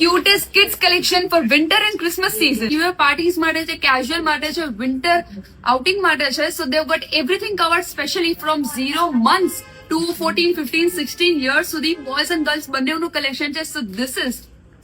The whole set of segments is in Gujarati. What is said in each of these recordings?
ક્યુટેસ્ટ kids collection for winter and Christmas season. New year parties માટે છે, કેઝ્યુઅલ માટે છે, વિન્ટર આઉટિંગ માટે છે. So they've got everything covered specially from 0 months to 14, 15, 16 years સુધી બોયઝ એન્ડ ગર્લ્સ બંનેનું કલેક્શન છે. સો ધીસ ઇઝ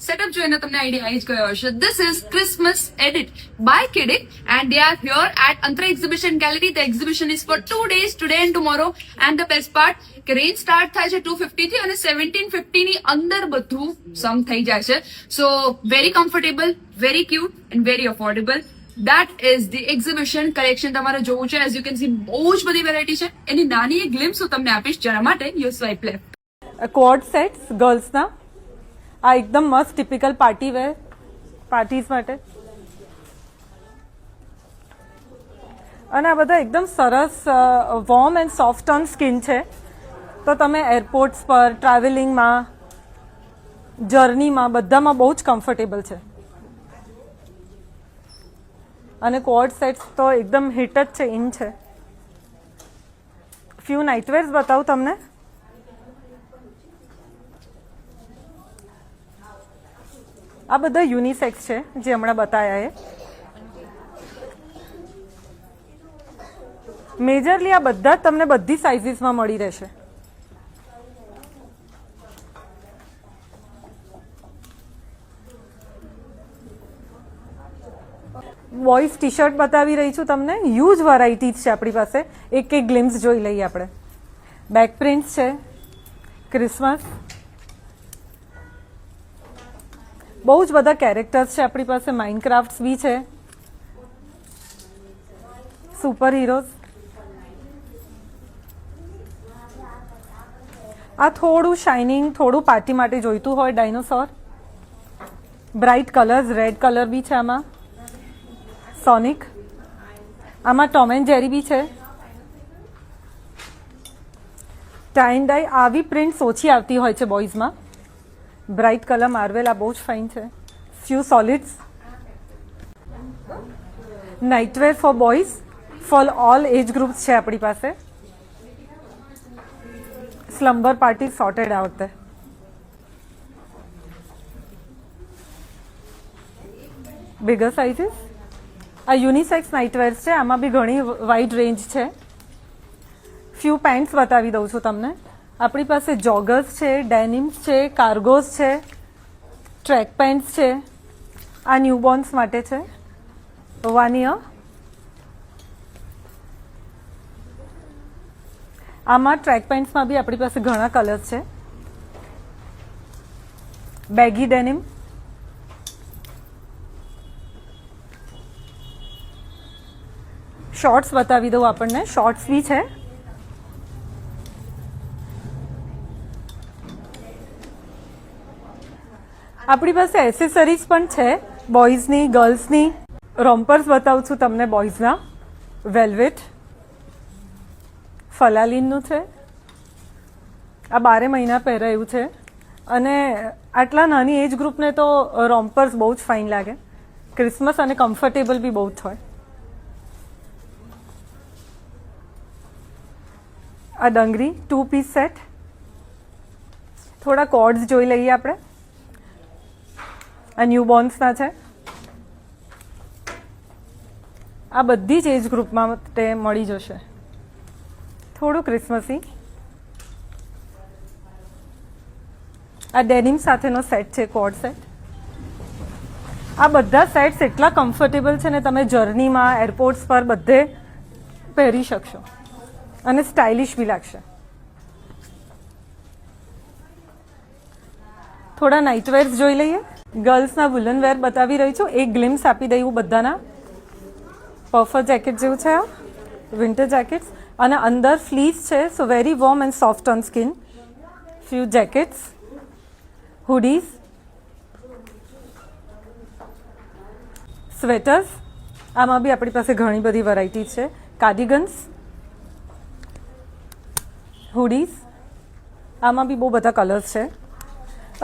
સેટઅપ જોઈને તમને આઈડિયા આવી જ ગયો હશે. This is Christmas edit by કિડિક and they are here at Antra Exhibition Gallery. The exhibition is for 2 days, today and tomorrow. And the best part કે રેન્જ સ્ટાર્ટ થાય છે 250 થી અને 1750 ની અંદર બધું સમ થઈ જાય છે. So very comfortable, very cute and very affordable. That is the exhibition collection. તમારે જોવું છે. એઝ યુ કેન સી બહુ જ બધી વેરાયટી છે. એની નાની એક ગ્લિમ્સ હું તમને આપીશ, જેના માટે you swipe left. Coord sets ગર્લ્સના આ એકદમ મસ્ત ટિપિકલ પાર્ટી વેર પાર્ટીઝ માટે, અને આ બધા એકદમ સરસ warm and soft on skin છે. તો તમે એરપોર્ટ્સ પર, ટ્રાવેલિંગમાં, જર્નીમાં બધામાં બહુ જ કમ્ફર્ટેબલ છે. અને કોડ સેટ્સ તો એકદમ હિટ જ છે, ઇન છે. ફ્યુ નાઇટવેર્સ બતાવું તમને. આ બધા યુનિસેક્સ છે જે હમણાં બતાવ્યા એ. મેજરલી આ બધા જ તમને બધી સાઇઝીસમાં મળી રહેશે. બોયઝ ટી શર્ટ બતાવી રહી છું તમને. હ્યુજ વેરાયટીઝ છે આપણી પાસે. એક એક ગ્લિમ્સ જોઈ લઈએ આપણે. બેક પ્રિન્ટ્સ છે, ક્રિસમસ, બહુ જ બધા કેરેક્ટર્સ છે આપણી પાસે. માઇનક્રાફ્ટ બી છે, સુપર હીરોઝ. આ થોડું શાઇનિંગ, થોડું પાર્ટી માટે જોઈતું હોય dinosaur. Bright colours, red colour બી છે આમાં. સોનિક, આમાં ટોમ એન્ડ જેરી બી છે. ટાઈ એન્ડ ડાઈ આવી પ્રિન્ટ્સ ઓછી આવતી હોય છે બોયઝમાં. બ્રાઇટ કલર માર્વેલ, આ બહુ જ ફાઇન છે. Few solids. Nightwear for boys for all age groups છે આપણી પાસે. સ્લમ્બર પાર્ટી સોર્ટેડ આ વખતે. Bigger sizes. આ યુનિસેક્સ નાઇટવેર્સ છે. આમાં બી ઘણી વાઇડ રેન્જ છે. ફ્યુ પેન્ટ્સ બતાવી દઉં છું તમને. આપણી પાસે જોગર્સ છે, ડેનિમ્સ છે, કાર્ગોસ છે, ટ્રેક પેન્ટ્સ છે. આ ન્યૂબોર્ન્સ માટે છે. 1 year. આમાં ટ્રેક પેન્ટ્સમાં બી આપણી પાસે ઘણા કલર્સ છે. બેગી ડેનિમ, શોર્ટ્સ બતાવી દઉં આપણને. શોર્ટ્સ બી છે. આપણી પાસે એસેસરીઝ પણ છે બોયઝની, ગર્લ્સની. રોમ્પર્સ બતાવું છું તમને બોયઝના. વેલ્વેટ, ફલાલીનનું છે. આ 12 મહિના પહેરે એવું છે. અને આટલા નાની એજ ગ્રુપને તો રોમ્પર્સ બહુ જ ફાઇન લાગે. ક્રિસમસ અને કમ્ફર્ટેબલ બી બહુ જ હોય. આ ડંગરી 2 પીસ સેટ. થોડા કોર્ડ્સ જોઈ લઈએ આપણે. આ ન્યૂબોર્ન્સના છે. આ બધી જ એજ ગ્રુપમાં તે મળી જશે. થોડું ક્રિસમસી. આ ડેનિમ સાથેનો સેટ છે, કોડ સેટ. આ બધા સેટ્સ એટલા કમ્ફર્ટેબલ છે ને, તમે જર્નીમાં, એરપોર્ટ્સ પર બધે પહેરી શકશો અને સ્ટાઇલિશ બી લાગશે. થોડા નાઇટવેર્સ જોઈ લઈએ. ગર્લ્સના વુલન વેર બતાવી રહી છું. એક ગ્લિમ્સ આપી દઉં બધાના. પફર જેકેટ જેવું છે આ, વિન્ટર જેકેટ્સ. અને અંદર ફ્લીસ છે. So very warm and soft on skin. Few jackets, hoodies, sweaters. આમાં બી આપણી પાસે ઘણી બધી વેરાયટી છે. કાર્ડિગન્સ, હુડીઝ. આમાં બી બહુ બધા કલર્સ છે.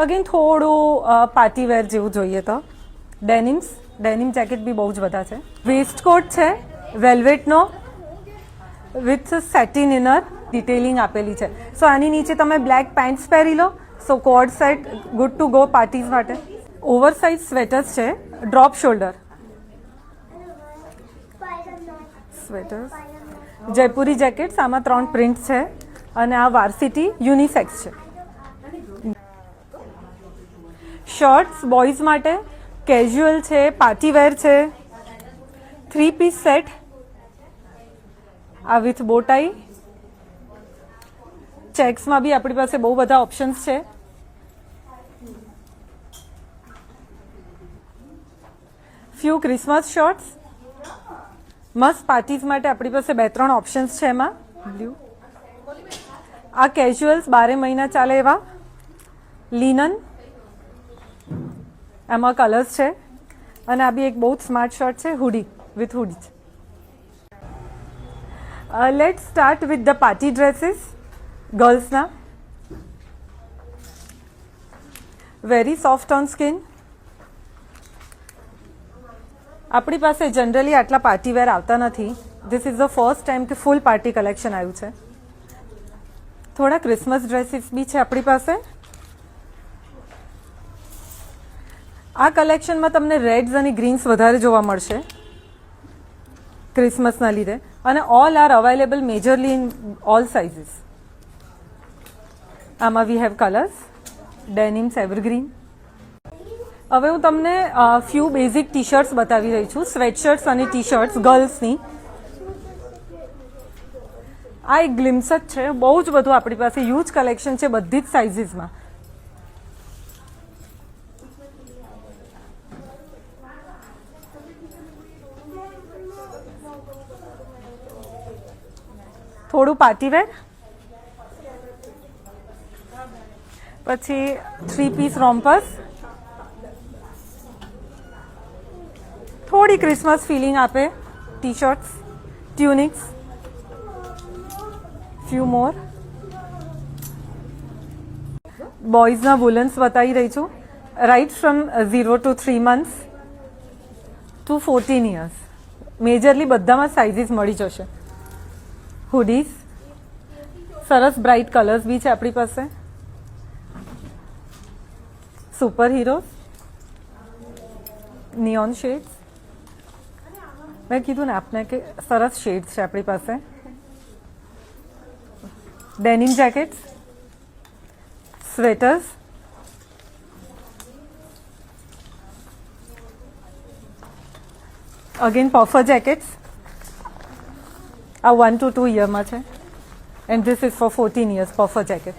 અગેન થોડું પાર્ટી વેર જેવું જોઈએ તો ડેનિમ્સ, ડેનિમ જેકેટ બી બહુ જ બધા છે. વેસ્ટકોટ છે વેલ્વેટનો વિથ સેટિન ઇનર ડિટેલિંગ આપેલી છે. સો આની નીચે તમે બ્લેક પેન્ટ્સ પહેરી લો. So coord set good to go parties માટે. ઓવરસાઇઝ સ્વેટર્સ છે, drop shoulder sweaters, Jaipuri jackets, આમાં 3 પ્રિન્ટ છે અને આ વાર્સિટી યુનિસેક્સ છે. શર્ટ્સ બોયઝ માટે કેઝ્યુઅલ છે, પાર્ટી વેર છે, 3 પીસ સેટ આ વિથ બોટાઈ. ચેક્સમાં બી આપણી પાસે બહુ બધા ઓપ્શન્સ છે. ફ્યુ ક્રિસમસ શર્ટ્સ, મસ્ત પાર્ટીઝ માટે આપણી પાસે 2-3 ઓપ્શન્સ છે એમાં. બ્લુ, આ કેઝ્યુઅલ્સ 12 મહિના ચાલે એવા લિનન, એમાં કલર્સ છે. અને આ બી એક બહુ જ સ્માર્ટ શર્ટ છે, hoodie with hoodie. Let's start with the party dresses ગર્લ્સના. Very soft on skin. આપણી પાસે જનરલી આટલા પાર્ટી વેર આવતા નથી. This is the first time કે ફૂલ પાર્ટી કલેક્શન આવ્યું છે. થોડા ક્રિસમસ ડ્રેસીસ બી છે આપણી પાસે. આ કલેક્શનમાં તમને રેડ્સ અને ગ્રીન્સ વધારે જોવા મળશે ક્રિસમસના લીધે. અને all are available majorly in all sizes. આમાં વી હેવ કલર્સ, ડેનિમ્સ, એવરગ્રીન. હવે હું તમને ફ્યુ બેઝિક ટી શર્ટ્સ બતાવી રહી છું, સ્વેટશર્ટ્સ અને ટી શર્ટ્સ ગર્લ્સની. આ એક ગ્લિમ્સ જ છે, બહુ જ બધું આપણી પાસે હ્યુજ કલેક્શન છે બધી જ સાઇઝીસમાં. થોડું પાર્ટી વેર, પછી 3 પીસ રોમ્પર્સ, થોડી ક્રિસમસ ફિલિંગ આપે T shirts, tunics, few more. બોયઝના વુલન્સ બતાવી રહી છું, right from 0 to 3 months to 14 years. Majorly બધામાં સાઇઝીસ મળી જશે. હુડીઝ, સરસ બ્રાઇટ કલર્સ બી છે આપણી પાસે. Super heroes, neon shades. મેં કીધું ને આપને કે સરસ શેડ્સ છે આપણી પાસે. Denim jackets, sweaters, again puffer jackets. આ 1 to 2 યરમાં છે and this is for 14 years puffer jacket.